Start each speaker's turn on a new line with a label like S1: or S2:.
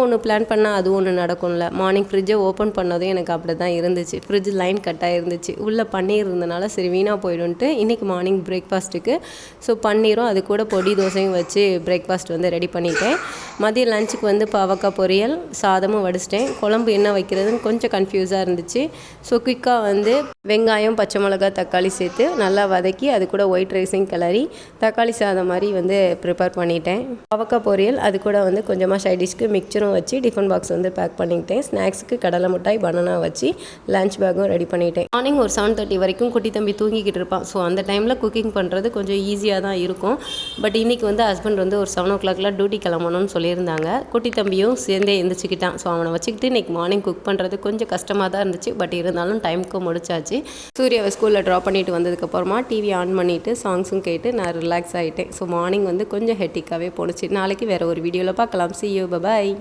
S1: ஒன்று பிளான் பண்ணால் அது ஒன்று நடக்கும்ல. மார்னிங் ஃப்ரிட்ஜை ஓப்பன் பண்ணதும் எனக்கு அப்படி தான் இருந்துச்சு. ஃப்ரிட்ஜ் லைன் கட்டாக இருந்துச்சு. உள்ளே பன்னீர் இருந்தனால சரி வீணாக போயிடும்ட்டு இன்றைக்கி மார்னிங் பிரேக்ஃபாஸ்ட்டுக்கு ஸோ பன்னீரும் அது கூட பொடி தோசையும் வச்சு பிரேக்ஃபாஸ்ட் வந்து ரெடி பண்ணிட்டேன். மதியம் லஞ்சுக்கு வந்து பாவக்காய் பொரியல், சாதமும் வடிச்சிட்டேன். குழம்பு என்ன வைக்கிறதுன்னு கொஞ்சம் கன்ஃபியூஸாக இருந்துச்சு. ஸோ குயிக்காக வந்து வெங்காயம், பச்சை மிளகாய், தக்காளி சேர்த்து நல்லா வதக்கி அது கூட ஒயிட் ரைஸையும் கிளறி தக்காளி சாதம் மாதிரி வந்து ப்ரிப்பேர் பண்ணிட்டேன். பாவக்காய் பொரியல் அது கூட வந்து கொஞ்சமாக சைடிஷ்க்கு மிக்சரும் வச்சு டிஃபன் பாக்ஸ் வந்து பேக் பண்ணிக்கிட்டேன். ஸ்நாக்ஸுக்கு கடலை மிட்டாய், பனானா வச்சு லஞ்ச் பேக்கும் ரெடி பண்ணிட்டேன். மார்னிங் ஒரு 7:30 வரைக்கும் குட்டி தம்பி தூங்கிக்கிட்டு இருப்பான். ஸோ அந்த டைமில் குக்கிங் பண்ணுறது கொஞ்சம் ஈஸியாக தான் இருக்கும். பட் இன்றைக்கி வந்து ஹஸ்பண்ட் வந்து ஒரு 7 o'clock டியூட்டி கிளம்பணும்னு சொல்லியிருந்தாங்க. குட்டி தம்பியும் சேர்ந்தே எழுந்திரிச்சிக்கிட்டான். ஸோ அவனை வச்சுக்கிட்டு இன்றைக்கி மார்னிங் குக் பண்ணுறது கொஞ்சம் கஷ்டமாக தான் இருந்துச்சு. பட் இருந்தாலும் டைமுக்கு முடிச்சாச்சு. சூர்யாவை ஸ்கூலில் ட்ராப் பண்ணிட்டு வந்ததுக்கப்புறமா டிவி ஆன் பண்ணிவிட்டு சாங்ஸும் கேட்டு நான் ரிலாக்ஸ் ஆகிட்டேன். ஸோ மார்னிங் வந்து கொஞ்சம் ஹெட்டிக்காகவே போணுச்சு. நாளைக்கு வேறு ஒரு வீடியோவில் பார்க்கலாம். See you, bye bye.